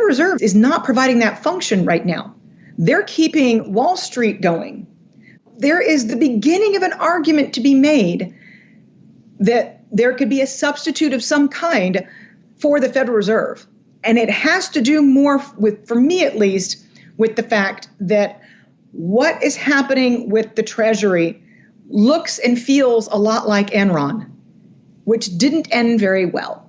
Reserve is not providing that function right now. They're keeping Wall Street going. There is the beginning of an argument to be made that there could be a substitute of some kind for the Federal Reserve. And it has to do more with, for me at least, with the fact that what is happening with the Treasury looks and feels a lot like Enron, which didn't end very well.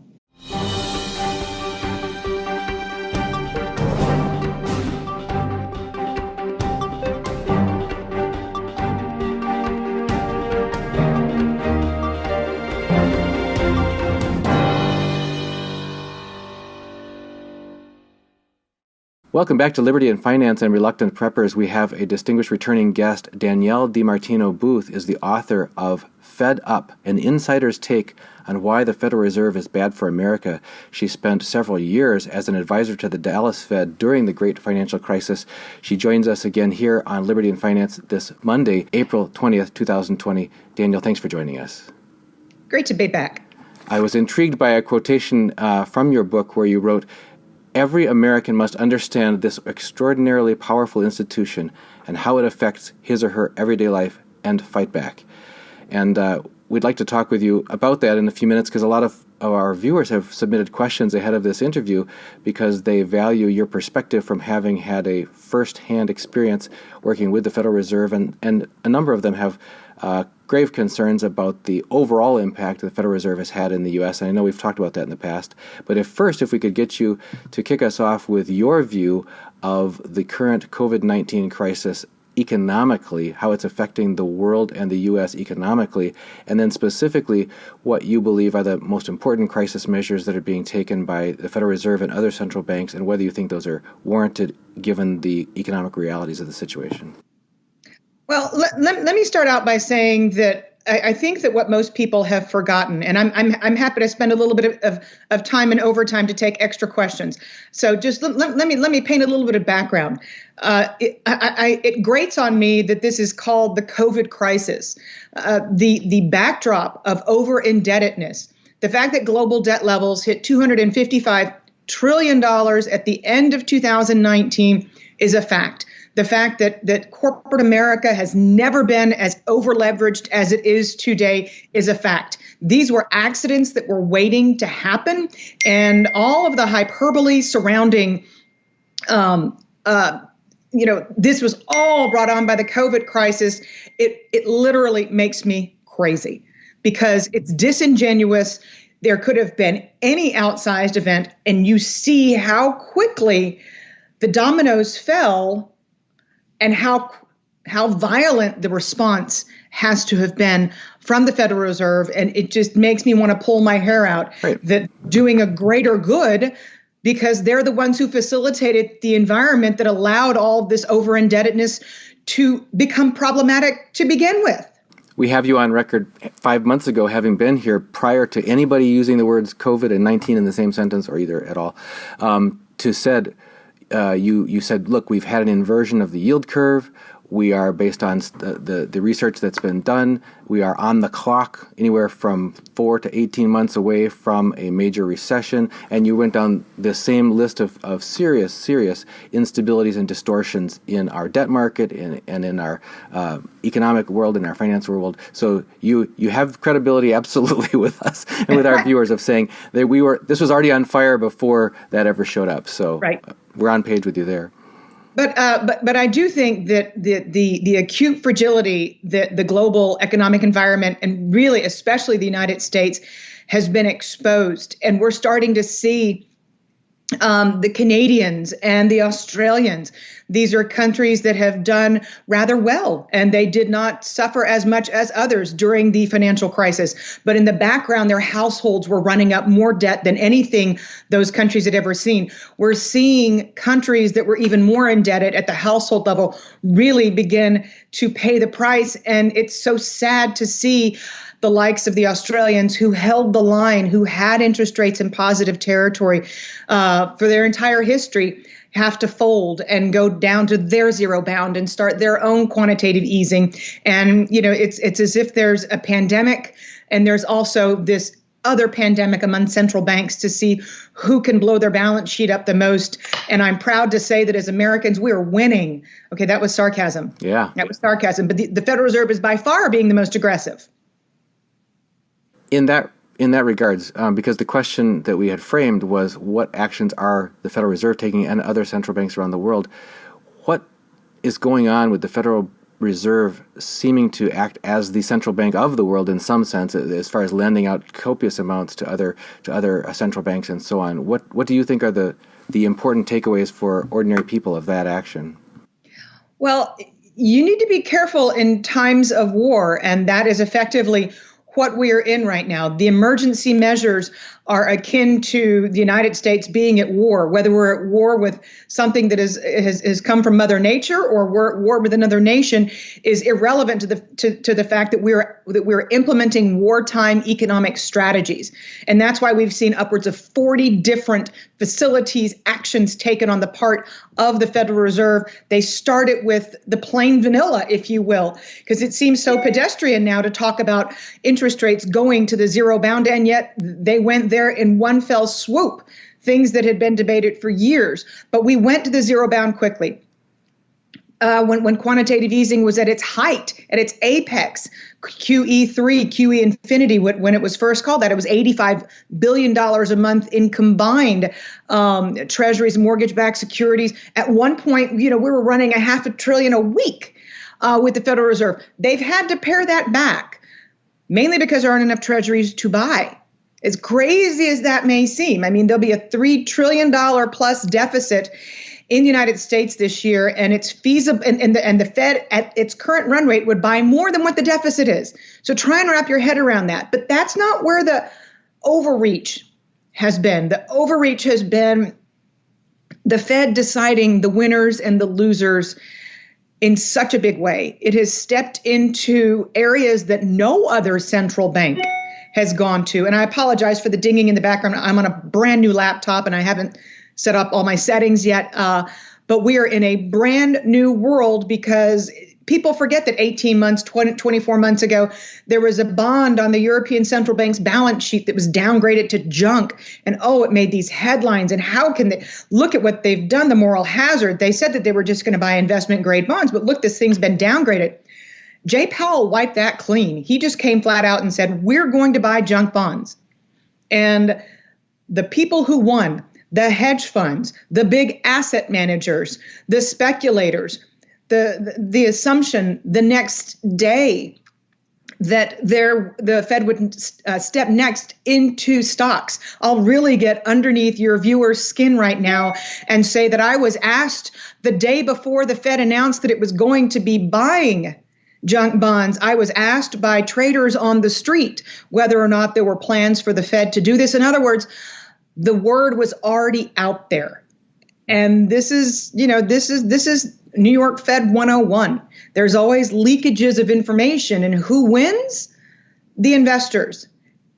Welcome back to Liberty and Finance and Reluctant Preppers. We have a distinguished returning guest. Danielle DiMartino Booth is the author of Fed Up, an insider's take on why the Federal Reserve is bad for America. She spent several years as an advisor to the Dallas Fed during the Great Financial Crisis. She joins us again here on Liberty and Finance this Monday, April 20th, 2020. Danielle, thanks for joining us. Great to be back. I was intrigued by a quotation from your book where you wrote, "Every American must understand this extraordinarily powerful institution and how it affects his or her everyday life and fight back." And we'd like to talk with you about that in a few minutes because a lot of our viewers have submitted questions ahead of this interview because they value your perspective from having had a first-hand experience working with the Federal Reserve, and a number of them have grave concerns about the overall impact the Federal Reserve has had in the U.S., and I know we've talked about that in the past. But if we could get you to kick us off with your view of the current COVID-19 crisis economically, how it's affecting the world and the U.S. economically, and then specifically what you believe are the most important crisis measures that are being taken by the Federal Reserve and other central banks, and whether you think those are warranted given the economic realities of the situation. Well, let me start out by saying that I think that what most people have forgotten, and I'm happy to spend a little bit of time and overtime to take extra questions. So just let me paint a little bit of background. It grates on me that this is called the COVID crisis. The backdrop of over-indebtedness, the fact that global debt levels hit $255 trillion at the end of 2019 is a fact. The fact that corporate America has never been as over-leveraged as it is today is a fact. These were accidents that were waiting to happen, and all of the hyperbole surrounding, this was all brought on by the COVID crisis. It literally makes me crazy because it's disingenuous. There could have been any outsized event, and you see how quickly the dominoes fell and how violent the response has to have been from the Federal Reserve. And it just makes me want to pull my hair out that doing a greater good because they're the ones who facilitated the environment that allowed all this over-indebtedness to become problematic to begin with. We have you on record 5 months ago having been here prior to anybody using the words COVID and 19 in the same sentence or either at all, you said, look, we've had an inversion of the yield curve. We are, based on the research that's been done, we are on the clock anywhere from 4 to 18 months away from a major recession. And you went down the same list of serious instabilities and distortions in our debt market and in our economic world, in our financial world. So you have credibility absolutely with us and with our viewers of saying that this was already on fire before that ever showed up. So we're on page with you there. But I do think that the acute fragility that the global economic environment and really especially the United States has been exposed, and we're starting to see the Canadians and the Australians. These are countries that have done rather well, and they did not suffer as much as others during the financial crisis. But in the background, their households were running up more debt than anything those countries had ever seen. We're seeing countries that were even more indebted at the household level really begin to pay the price. And it's so sad to see the likes of the Australians who held the line, who had interest rates in positive territory for their entire history, have to fold and go down to their zero bound and start their own quantitative easing. And, it's as if there's a pandemic and there's also this other pandemic among central banks to see who can blow their balance sheet up the most. And I'm proud to say that as Americans, we are winning. Okay, that was sarcasm. Yeah. That was sarcasm. But the Federal Reserve is by far being the most aggressive. In that regards, because the question that we had framed was what actions are the Federal Reserve taking and other central banks around the world, what is going on with the Federal Reserve seeming to act as the central bank of the world in some sense, as far as lending out copious amounts to other central banks and so on? What do you think are the important takeaways for ordinary people of that action? Well, you need to be careful in times of war, and that is effectively what we are in right now. The emergency measures are akin to the United States being at war, whether we're at war with something that has come from Mother Nature or we're at war with another nation is irrelevant to the fact that we're implementing wartime economic strategies. And that's why we've seen upwards of 40 different facilities, actions taken on the part of the Federal Reserve. They started with the plain vanilla, if you will, because it seems so pedestrian now to talk about interest rates going to the zero bound, and yet they went there in one fell swoop, things that had been debated for years. But we went to the zero bound quickly. When quantitative easing was at its height, at its apex, QE3, QE infinity, when it was first called that, it was $85 billion a month in combined treasuries, mortgage-backed securities. At one point, we were running $500 billion a week with the Federal Reserve. They've had to pare that back, mainly because there aren't enough treasuries to buy. As crazy as that may seem, I mean, there'll be a $3 trillion plus deficit in the United States this year, and it's feasible, and the Fed at its current run rate would buy more than what the deficit is. So try and wrap your head around that. But that's not where the overreach has been. The overreach has been the Fed deciding the winners and the losers in such a big way. It has stepped into areas that no other central bank has gone to. And I apologize for the dinging in the background. I'm on a brand new laptop and I haven't set up all my settings yet. But we are in a brand new world because people forget that 18 months, 24 months ago, there was a bond on the European Central Bank's balance sheet that was downgraded to junk. And it made these headlines. And how can they look at what they've done, the moral hazard? They said that they were just going to buy investment grade bonds. But look, this thing's been downgraded. Jay Powell wiped that clean. He just came flat out and said, we're going to buy junk bonds. And the people who won, the hedge funds, the big asset managers, the speculators, the assumption the next day that the Fed would step next into stocks. I'll really get underneath your viewer's skin right now and say that I was asked the day before the Fed announced that it was going to be buying junk bonds. I was asked by traders on the street whether or not there were plans for the Fed to do this. In other words, the word was already out there. And this is New York Fed 101. There's always leakages of information, and who wins? The investors.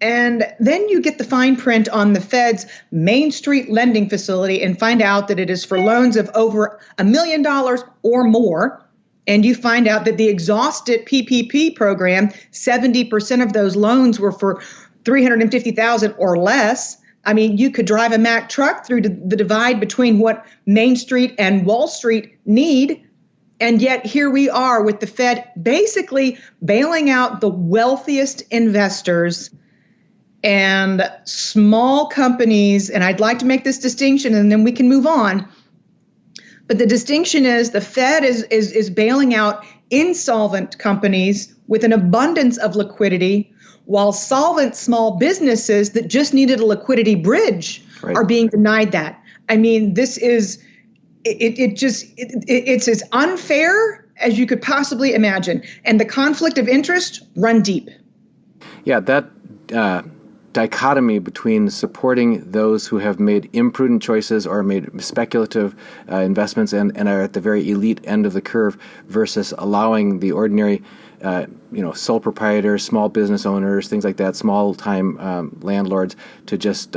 And then you get the fine print on the Fed's Main Street lending facility and find out that it is for loans of over $1 million or more. And you find out that the exhausted PPP program, 70% of those loans were for $350,000 or less. I mean, you could drive a Mack truck through the divide between what Main Street and Wall Street need. And yet here we are with the Fed basically bailing out the wealthiest investors and small companies. And I'd like to make this distinction and then we can move on. But the distinction is the Fed is bailing out insolvent companies with an abundance of liquidity, while solvent small businesses that just needed a liquidity bridge are being denied that. I mean, this is it's as unfair as you could possibly imagine, and the conflict of interest run deep. Yeah, that dichotomy between supporting those who have made imprudent choices or made speculative investments and are at the very elite end of the curve versus allowing the ordinary sole proprietors, small business owners, things like that, small-time landlords to just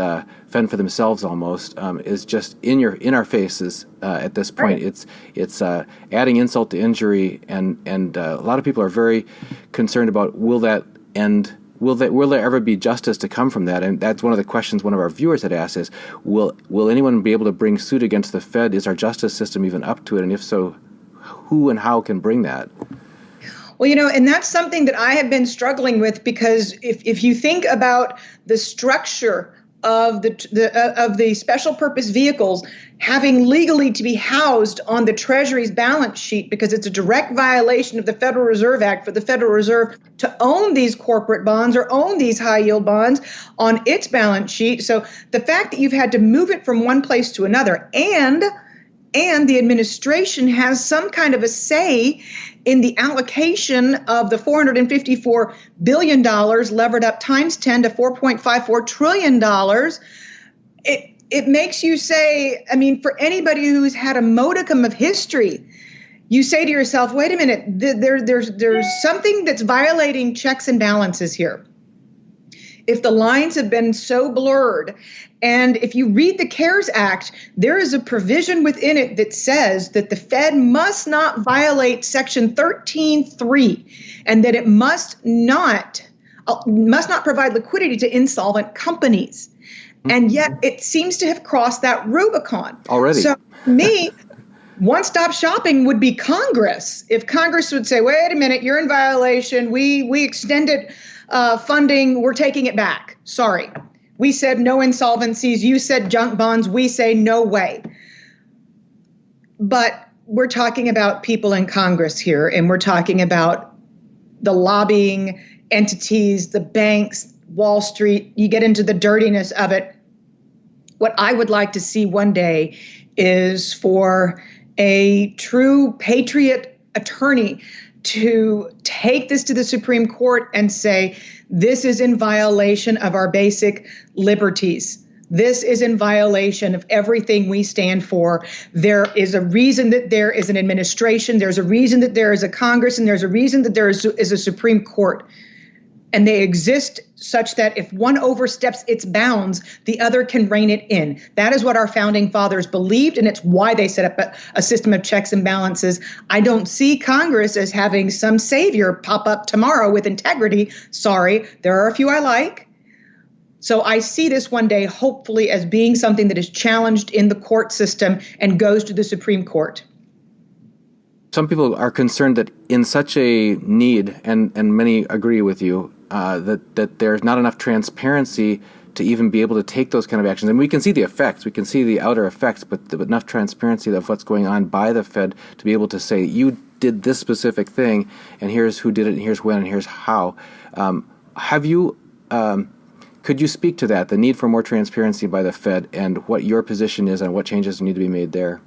fend for themselves almost is just in our faces at this point. Right. It's adding insult to injury, and a lot of people are very concerned about will that end will there ever be justice to come from that? And that's one of the questions one of our viewers had asked is, will anyone be able to bring suit against the Fed? Is our justice system even up to it? And if so, who and how can bring that? Well, and that's something that I have been struggling with, because if you think about the structure of the special purpose vehicles having legally to be housed on the Treasury's balance sheet, because it's a direct violation of the Federal Reserve Act for the Federal Reserve to own these corporate bonds or own these high yield bonds on its balance sheet. So the fact that you've had to move it from one place to another, and the administration has some kind of a say in the allocation of the $454 billion levered up times 10 to $4.54 trillion, it makes you say, for anybody who's had a modicum of history, you say to yourself, wait a minute, there's something that's violating checks and balances here. If the lines have been so blurred, and if you read the CARES Act, there is a provision within it that says that the Fed must not violate Section 13(3), and that it must not provide liquidity to insolvent companies. And yet it seems to have crossed that Rubicon already. So me, one-stop shopping would be Congress. If Congress would say, wait a minute, you're in violation, we extended funding, we're taking it back. Sorry. We said no insolvencies. You said junk bonds. We say no way. But we're talking about people in Congress here, and we're talking about the lobbying entities, the banks, Wall Street. You get into the dirtiness of it. What I would like to see one day is for a true patriot attorney to take this to the Supreme Court and say, this is in violation of our basic liberties. This is in violation of everything we stand for. There is a reason that there is an administration. There's a reason that there is a Congress, and there's a reason that there is a Supreme Court. And they exist such that if one oversteps its bounds, the other can rein it in. That is what our founding fathers believed, and it's why they set up a system of checks and balances. I don't see Congress as having some savior pop up tomorrow with integrity. Sorry, there are a few I like. So I see this one day, hopefully, as being something that is challenged in the court system and goes to the Supreme Court. Some people are concerned that in such a need, and many agree with you, that there's not enough transparency to even be able to take those kind of actions. And we can see the effects, we can see the outer effects, but enough transparency of what's going on by the Fed to be able to say, you did this specific thing, and here's who did it, and here's when, and here's how. Could you speak to that, the need for more transparency by the Fed, and what your position is and what changes need to be made there?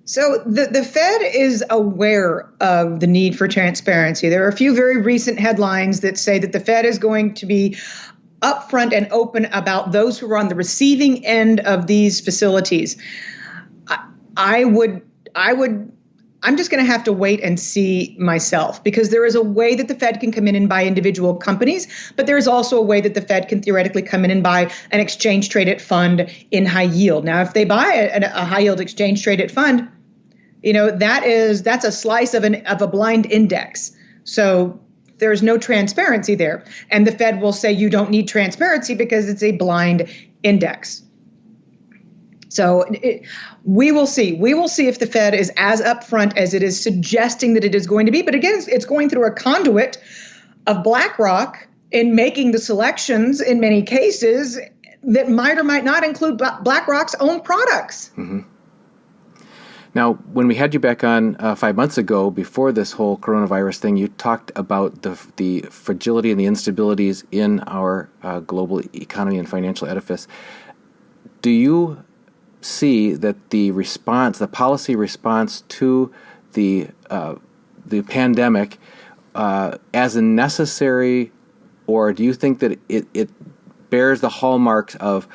So the Fed is aware of the need for transparency. There are a few very recent headlines that say that the Fed is going to be upfront and open about those who are on the receiving end of these facilities. I'm just going to have to wait and see myself, because there is a way that the Fed can come in and buy individual companies, but there is also a way that the Fed can theoretically come in and buy an exchange traded fund in high yield. Now, if they buy a high yield exchange traded fund, that's a slice of a blind index. So there's no transparency there. And the Fed will say you don't need transparency because it's a blind index. So we will see. We will see if the Fed is as upfront as it is suggesting that it is going to be. But again, it's going through a conduit of BlackRock in making the selections in many cases that might or might not include BlackRock's own products. Mm-hmm. Now, when we had you back on 5 months ago, before this whole coronavirus thing, you talked about the fragility and the instabilities in our global economy and financial edifice. Do you see that the policy response to the pandemic as a necessary, or do you think that it bears the hallmarks of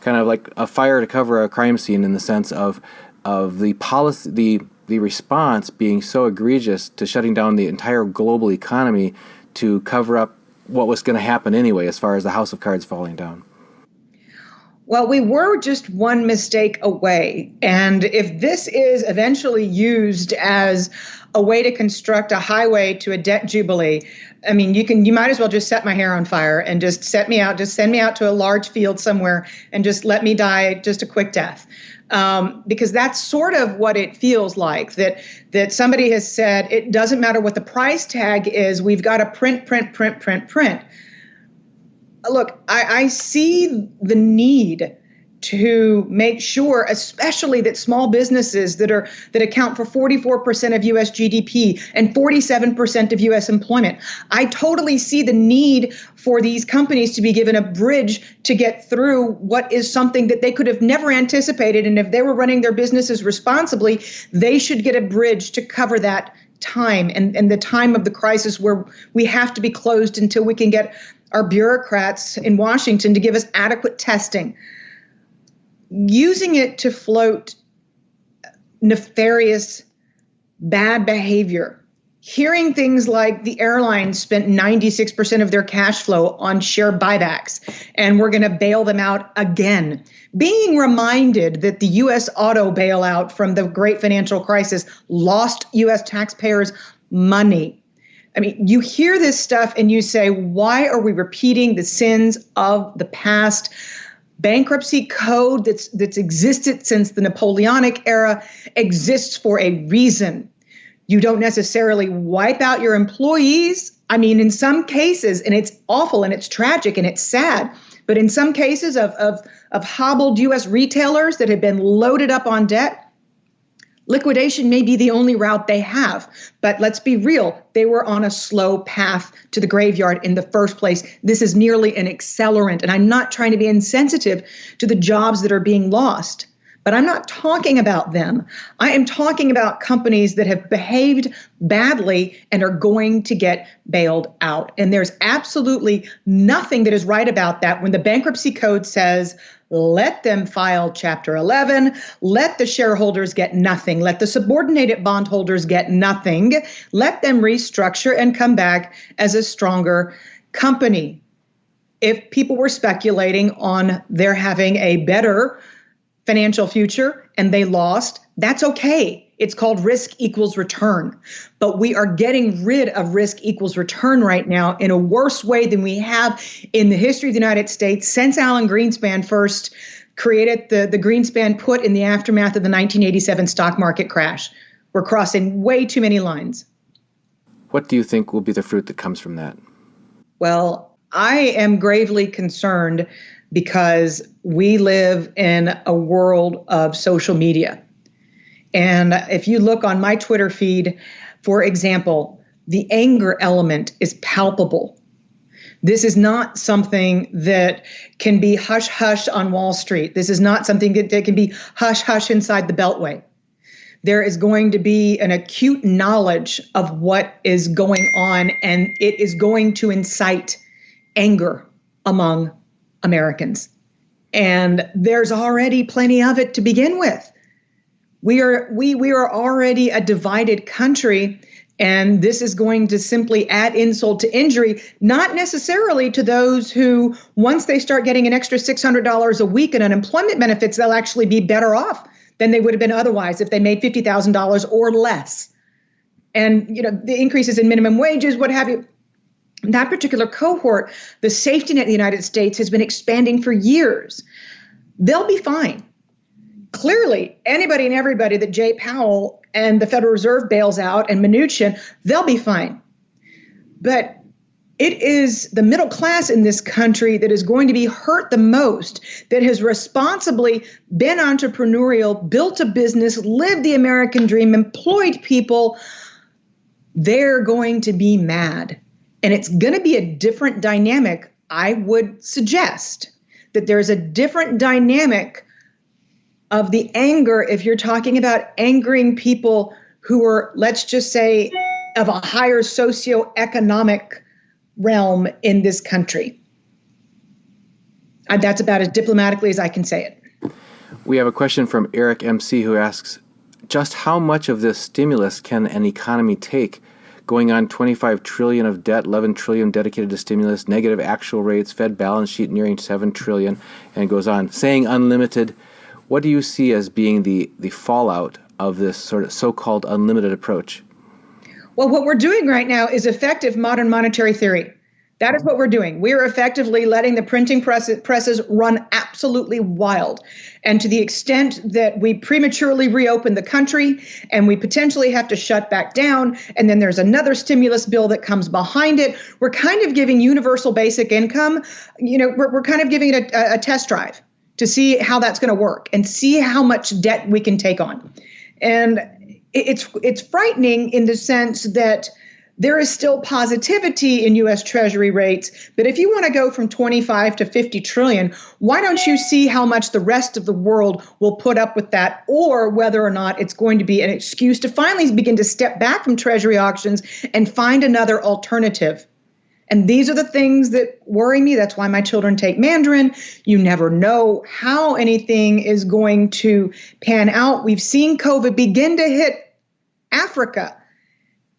kind of like a fire to cover a crime scene, in the sense of the policy, the response being so egregious to shutting down the entire global economy to cover up what was going to happen anyway, as far as the house of cards falling down? Well, we were just one mistake away. And if this is eventually used as a way to construct a highway to a debt jubilee, I mean, you might as well just set my hair on fire and just send me out to a large field somewhere and just let me die just a quick death. Because that's sort of what it feels like, that somebody has said, it doesn't matter what the price tag is, we've got to print. Look, I see the need to make sure, especially that small businesses that account for 44% of U.S. GDP and 47% of U.S. employment, I totally see the need for these companies to be given a bridge to get through what is something that they could have never anticipated. And if they were running their businesses responsibly, they should get a bridge to cover that time and the time of the crisis where we have to be closed until we can get our bureaucrats in Washington to give us adequate testing. Using it to float nefarious, bad behavior. Hearing things like the airlines spent 96% of their cash flow on share buybacks, and we're going to bail them out again. Being reminded that the U.S. auto bailout from the great financial crisis lost U.S. taxpayers money. I mean, you hear this stuff and you say, why are we repeating the sins of the past? Bankruptcy code that's existed since the Napoleonic era exists for a reason. You don't necessarily wipe out your employees. I mean, in some cases, and it's awful and it's tragic and it's sad, but in some cases of hobbled U.S. retailers that have been loaded up on debt, liquidation may be the only route they have. But let's be real, they were on a slow path to the graveyard in the first place. This is nearly an accelerant. And I'm not trying to be insensitive to the jobs that are being lost. But I'm not talking about them. I am talking about companies that have behaved badly and are going to get bailed out. And there's absolutely nothing that is right about that when the bankruptcy code says, let them file Chapter 11, let the shareholders get nothing, let the subordinated bondholders get nothing, let them restructure and come back as a stronger company. If people were speculating on their having a better financial future and they lost, that's okay. It's called risk equals return. But we are getting rid of risk equals return right now in a worse way than we have in the history of the United States since Alan Greenspan first created the Greenspan put in the aftermath of the 1987 stock market crash. We're crossing way too many lines. What do you think will be the fruit that comes from that? Well, I am gravely concerned because we live in a world of social media. And if you look on my Twitter feed, for example, the anger element is palpable. This is not something that can be hush-hush on Wall Street. This is not something that can be hush-hush inside the Beltway. There is going to be an acute knowledge of what is going on, and it is going to incite anger among Americans. And there's already plenty of it to begin with. We are already a divided country, and this is going to simply add insult to injury, not necessarily to those who, once they start getting an extra $600 a week in unemployment benefits, they'll actually be better off than they would have been otherwise if they made $50,000 or less. And, the increases in minimum wages, what have you. That particular cohort, the safety net in the United States has been expanding for years. They'll be fine. Clearly, anybody and everybody that Jay Powell and the Federal Reserve bails out and Mnuchin, they'll be fine. But it is the middle class in this country that is going to be hurt the most, that has responsibly been entrepreneurial, built a business, lived the American dream, employed people. They're going to be mad. And it's going to be a different dynamic. I would suggest that there's a different dynamic of the anger if you're talking about angering people who are, let's just say, of a higher socioeconomic realm in this country. That's about as diplomatically as I can say it. We have a question from Eric MC who asks, just how much of this stimulus can an economy take? Going on $25 trillion of debt, $11 trillion dedicated to stimulus, negative actual rates, Fed balance sheet nearing $7 trillion, and it goes on. Saying unlimited, what do you see as being the fallout of this sort of so-called unlimited approach? Well, what we're doing right now is effective modern monetary theory. That is what we're doing. We are effectively letting the printing presses run absolutely wild. And to the extent that we prematurely reopen the country and we potentially have to shut back down, and then there's another stimulus bill that comes behind it, we're kind of giving universal basic income, we're kind of giving it a test drive to see how that's going to work and see how much debt we can take on. And it's frightening in the sense that there is still positivity in U.S. Treasury rates, but if you want to go from 25 to 50 trillion, why don't you see how much the rest of the world will put up with that, or whether or not it's going to be an excuse to finally begin to step back from Treasury auctions and find another alternative. And these are the things that worry me. That's why my children take Mandarin. You never know how anything is going to pan out. We've seen COVID begin to hit Africa.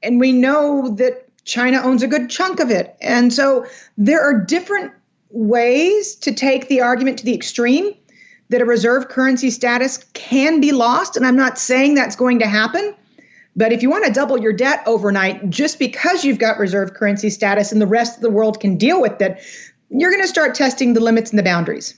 And we know that China owns a good chunk of it. And so there are different ways to take the argument to the extreme that a reserve currency status can be lost. And I'm not saying that's going to happen. But if you want to double your debt overnight, just because you've got reserve currency status and the rest of the world can deal with it, you're going to start testing the limits and the boundaries.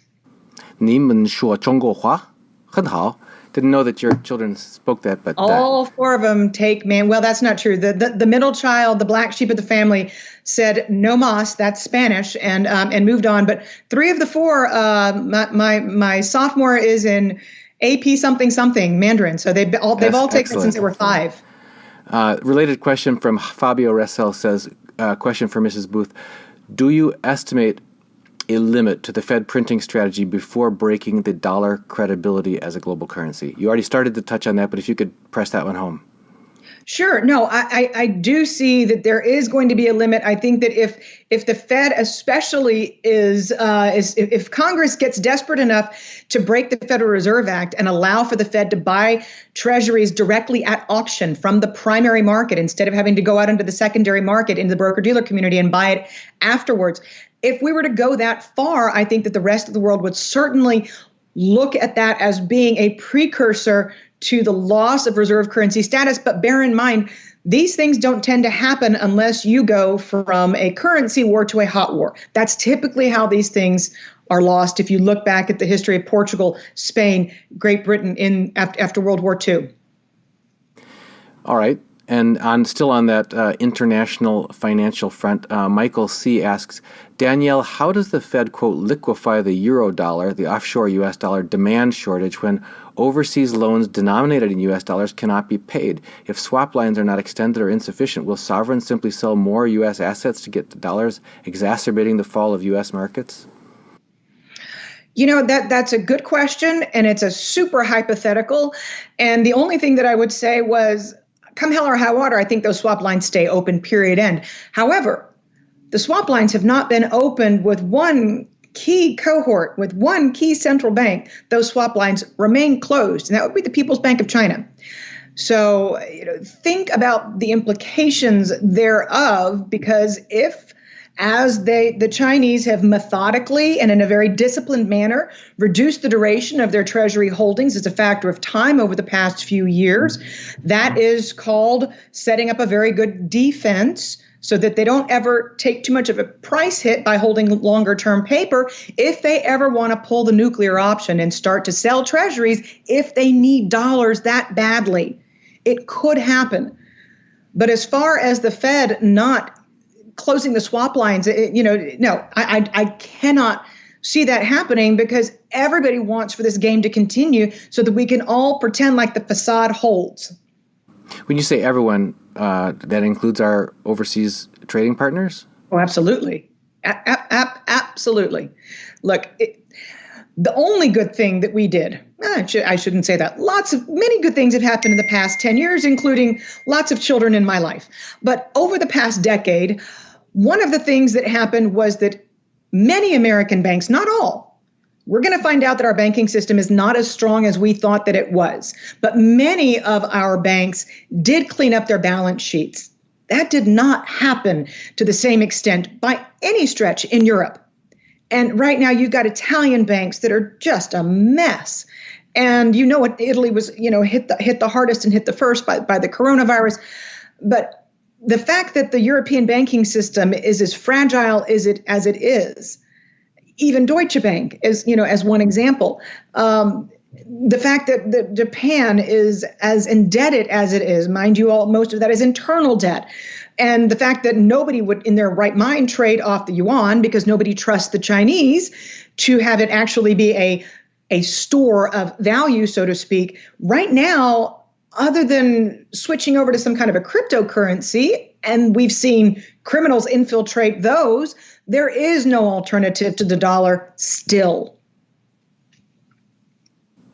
你们说中国话很好. Didn't know that your children spoke that, but all four of them take Well, that's not true. The middle child, the black sheep of the family, said no mas, that's Spanish, and moved on. But three of the four, my sophomore is in AP something Mandarin. So they've all taken it since they were 5. Related question from Fabio Ressel says, question for Mrs. Booth: do you estimate a limit to the Fed printing strategy before breaking the dollar credibility as a global currency? You already started to touch on that, but if you could press that one home. Sure. No, I do see that there is going to be a limit. I think that if the Fed especially if Congress gets desperate enough to break the Federal Reserve Act and allow for the Fed to buy treasuries directly at auction from the primary market instead of having to go out into the secondary market, into the broker-dealer community and buy it afterwards, if we were to go that far, I think that the rest of the world would certainly look at that as being a precursor to the loss of reserve currency status. But bear in mind, these things don't tend to happen unless you go from a currency war to a hot war. That's typically how these things are lost. If you look back at the history of Portugal, Spain, Great Britain after World War II. All right. And still on that international financial front, Michael C. asks, Danielle, how does the Fed, quote, liquefy the euro dollar, the offshore U.S. dollar demand shortage, when overseas loans denominated in U.S. dollars cannot be paid? If swap lines are not extended or insufficient, will sovereigns simply sell more U.S. assets to get the dollars, exacerbating the fall of U.S. markets? That's a good question, and it's a super hypothetical. And the only thing that I would say was, come hell or high water, I think those swap lines stay open, period, end. However, the swap lines have not been opened with one key cohort, with one key central bank. Those swap lines remain closed, and that would be the People's Bank of China. So think about the implications thereof, because as the Chinese have methodically and in a very disciplined manner reduced the duration of their treasury holdings as a factor of time over the past few years, that is called setting up a very good defense so that they don't ever take too much of a price hit by holding longer term paper if they ever want to pull the nuclear option and start to sell treasuries if they need dollars that badly. It could happen. But as far as the Fed not closing the swap lines, no, I cannot see that happening, because everybody wants for this game to continue so that we can all pretend like the facade holds. When you say everyone, that includes our overseas trading partners? Oh, absolutely. Absolutely. Look, the only good thing that we did, I shouldn't say that. Many good things have happened in the past 10 years, including lots of children in my life. But over the past decade, one of the things that happened was that many American banks, not all, we're going to find out that our banking system is not as strong as we thought that it was. But many of our banks did clean up their balance sheets. That did not happen to the same extent by any stretch in Europe. And right now you've got Italian banks that are just a mess. And you know what, Italy was, hit the hardest and hit the first by the coronavirus. But the fact that the European banking system is as fragile as it is, even Deutsche Bank as one example, the fact that Japan is as indebted as it is, mind you, most of that is internal debt. And the fact that nobody would in their right mind trade off the yuan because nobody trusts the Chinese to have it actually be a store of value, so to speak. Right now, other than switching over to some kind of a cryptocurrency, and we've seen criminals infiltrate those, there is no alternative to the dollar still.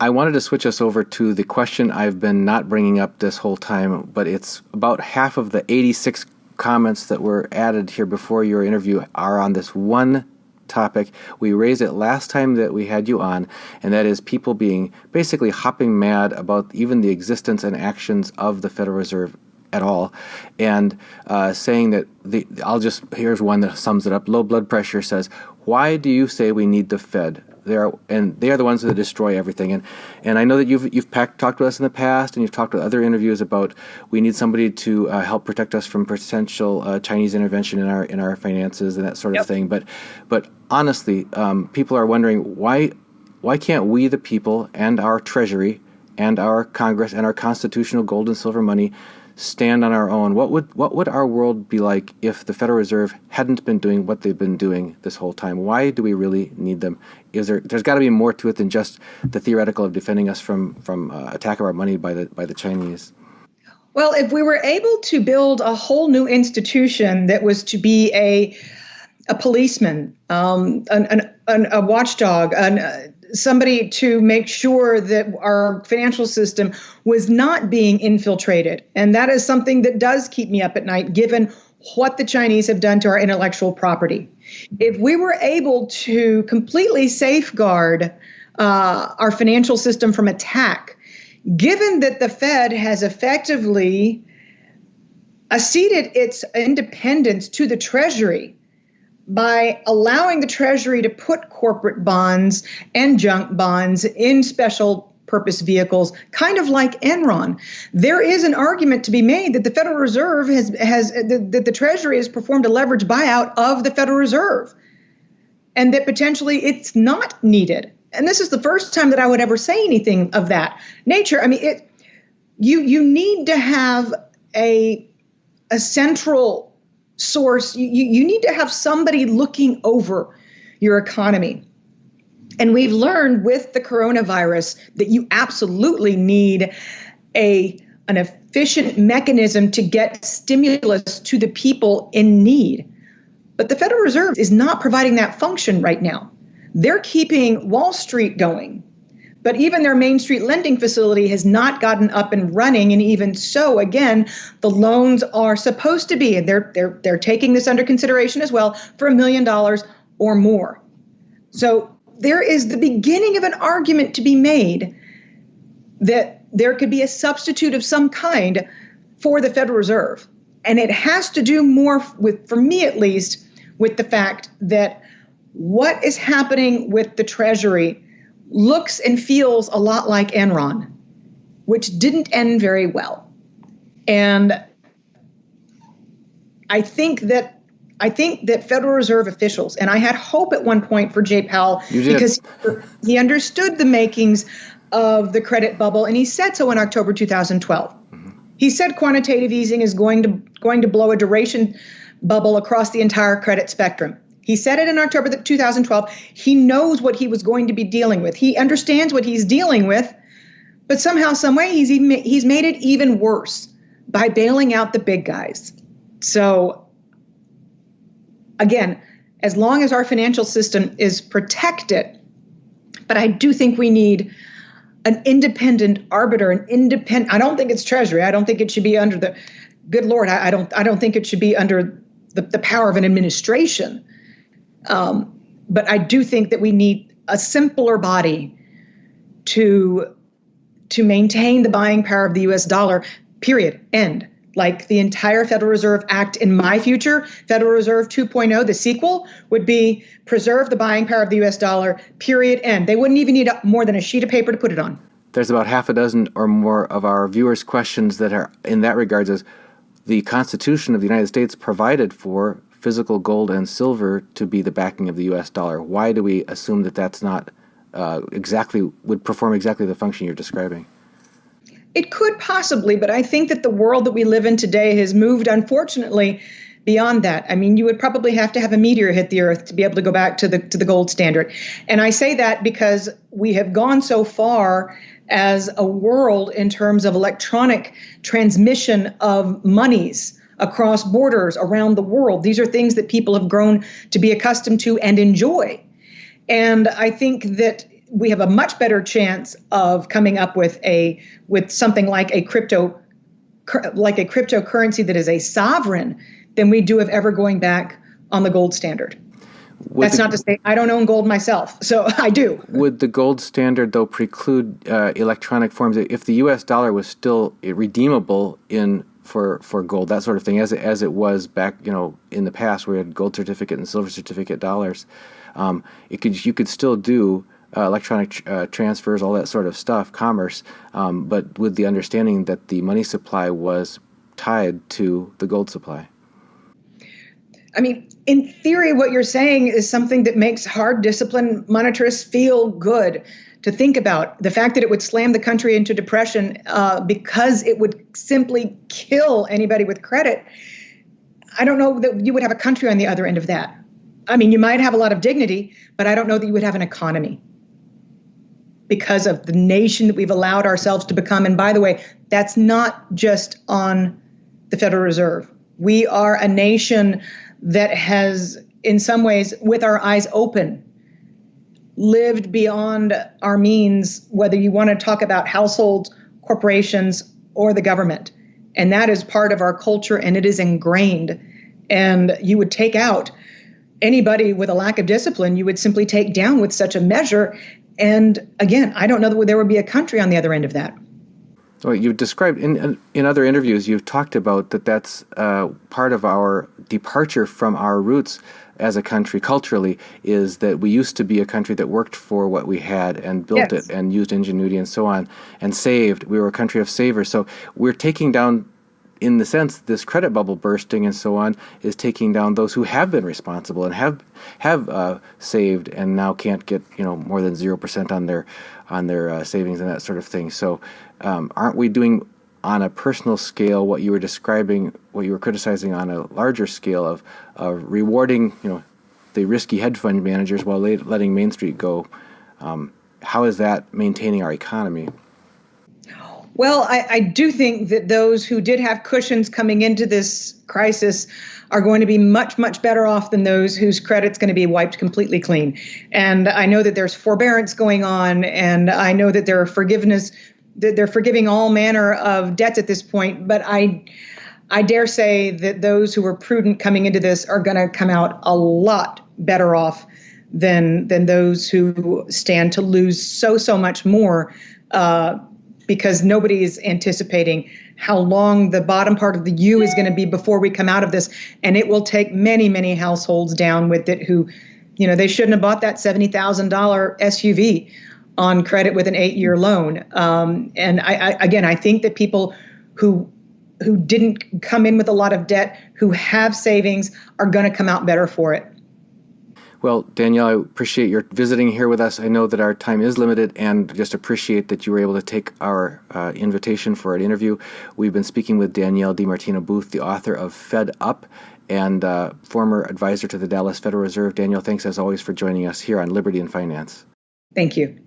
I wanted to switch us over to the question I've been not bringing up this whole time, but it's about half of the 86 comments that were added here before your interview are on this one topic. We raised it last time that we had you on, and that is people being basically hopping mad about even the existence and actions of the Federal Reserve at all, and saying that here's one that sums it up. Low blood pressure says, "Why do you say we need the Fed? They are the ones that destroy everything." And I know that you've talked to us in the past, and you've talked to other interviews about we need somebody to help protect us from potential Chinese intervention in our finances and that sort of thing. But honestly, people are wondering why can't we, the people, and our Treasury, and our Congress, and our constitutional gold and silver money stand on our own? What would our world be like if the Federal Reserve hadn't been doing what they've been doing this whole time? Why do we really need them? There's got to be more to it than just the theoretical of defending us from attack of our money by the Chinese. Well, if we were able to build a whole new institution that was to be a policeman, a watchdog, somebody to make sure that our financial system was not being infiltrated. And that is something that does keep me up at night, given what the Chinese have done to our intellectual property. If we were able to completely safeguard our financial system from attack, given that the Fed has effectively ceded its independence to the Treasury, by allowing the Treasury to put corporate bonds and junk bonds in special purpose vehicles, kind of like Enron, there is an argument to be made that the Federal Reserve that the Treasury has performed a leverage buyout of the Federal Reserve, and that potentially it's not needed. And this is the first time that I would ever say anything of that nature. I mean, you need to have a central source. You need to have somebody looking over your economy. And we've learned with the coronavirus that you absolutely need an efficient mechanism to get stimulus to the people in need. But the Federal Reserve is not providing that function right now. They're keeping Wall Street going. But even their Main Street lending facility has not gotten up and running. And even so, again, the loans are supposed to be, and they're taking this under consideration as well, for $1 million or more. So there is the beginning of an argument to be made that there could be a substitute of some kind for the Federal Reserve. And it has to do more with, for me at least, with the fact that what is happening with the Treasury looks and feels a lot like Enron, which didn't end very well. And I think that Federal Reserve officials, and I had hope at one point for Jay Powell because he understood the makings of the credit bubble, and he said so in October 2012. Mm-hmm. He said quantitative easing is going to blow a duration bubble across the entire credit spectrum. He said it in October 2012. He knows what he was going to be dealing with. He understands what he's dealing with, but somehow, some way, he's made it even worse by bailing out the big guys. So, again, as long as our financial system is protected, but I do think we need an independent arbiter, I don't think it's Treasury. I don't think it should be under the, good Lord, I don't think it should be under the power of an administration. But I do think that we need a simpler body to maintain the buying power of the U.S. dollar, period, end. Like the entire Federal Reserve Act in my future, Federal Reserve 2.0, the sequel, would be preserve the buying power of the U.S. dollar, period, end. They wouldn't even need more than a sheet of paper to put it on. There's about half a dozen or more of our viewers' questions that are in that regards is, the Constitution of the United States provided for physical gold and silver to be the backing of the U.S. dollar. Why do we assume that that's not would perform exactly the function you're describing? It could possibly, but I think that the world that we live in today has moved, unfortunately, beyond that. I mean, you would probably have to have a meteor hit the earth to be able to go back to the gold standard. And I say that because we have gone so far as a world in terms of electronic transmission of monies across borders around the world. These are things that people have grown to be accustomed to and enjoy. And I think that we have a much better chance of coming up with something like a cryptocurrency that is a sovereign than we do of ever going back on the gold standard. That's not to say I don't own gold myself, so I do. Would the gold standard, though, preclude electronic forms? If the U.S. dollar was still redeemable for gold, that sort of thing, as it was back, in the past, where we had gold certificate and silver certificate dollars, you could still do electronic transfers, all that sort of stuff, commerce, but with the understanding that the money supply was tied to the gold supply. I mean, in theory, what you're saying is something that makes hard discipline monetarists feel good to think about. The fact that it would slam the country into depression because it would simply kill anybody with credit. I don't know that you would have a country on the other end of that. I mean, you might have a lot of dignity, but I don't know that you would have an economy because of the nation that we've allowed ourselves to become. And by the way, that's not just on the Federal Reserve. We are a nation that has, in some ways, with our eyes open, lived beyond our means, whether you want to talk about households, corporations, or the government. And that is part of our culture, and it is ingrained. And you would take out anybody with a lack of discipline, you would simply take down with such a measure. And again, I don't know that there would be a country on the other end of that. Well, you've described in other interviews, you've talked about that's part of our departure from our roots as a country culturally, is that we used to be a country that worked for what we had and built it and used ingenuity and so on and saved. We were a country of savers. So we're taking down, in the sense, this credit bubble bursting and so on is taking down those who have been responsible and have saved and now can't get more than 0% on their savings and that sort of thing. So aren't we doing on a personal scale what you were describing, what you were criticizing on a larger scale of rewarding the risky hedge fund managers while letting Main Street go? How is that maintaining our economy? Well, I do think that those who did have cushions coming into this crisis are going to be much, much better off than those whose credit's going to be wiped completely clean. And I know that there's forbearance going on, and I know that there are forgiveness, that they're forgiving all manner of debts at this point. But I dare say that those who were prudent coming into this are going to come out a lot better off than those who stand to lose so much more, because nobody is anticipating how long the bottom part of the U is going to be before we come out of this. And it will take many, many households down with it who, they shouldn't have bought that $70,000 SUV on credit with an 8-year loan. And I think that people who didn't come in with a lot of debt, who have savings, are going to come out better for it. Well, Danielle, I appreciate your visiting here with us. I know that our time is limited, and just appreciate that you were able to take our invitation for an interview. We've been speaking with Danielle DiMartino Booth, the author of Fed Up and former advisor to the Dallas Federal Reserve. Danielle, thanks as always for joining us here on Liberty and Finance. Thank you.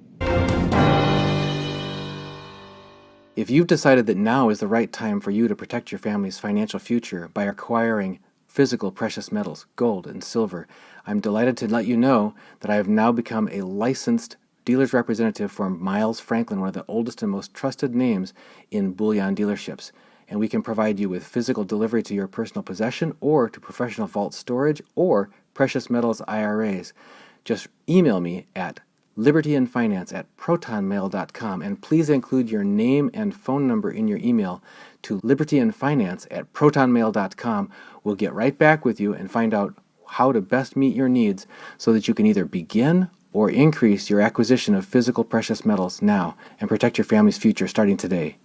If you've decided that now is the right time for you to protect your family's financial future by acquiring physical precious metals, gold and silver, I'm delighted to let you know that I have now become a licensed dealer's representative for Miles Franklin, one of the oldest and most trusted names in bullion dealerships. And we can provide you with physical delivery to your personal possession or to professional vault storage or precious metals IRAs. Just email me at libertyandfinance@protonmail.com, and please include your name and phone number in your email to libertyandfinance@protonmail.com. We'll get right back with you and find out how to best meet your needs so that you can either begin or increase your acquisition of physical precious metals now and protect your family's future starting today.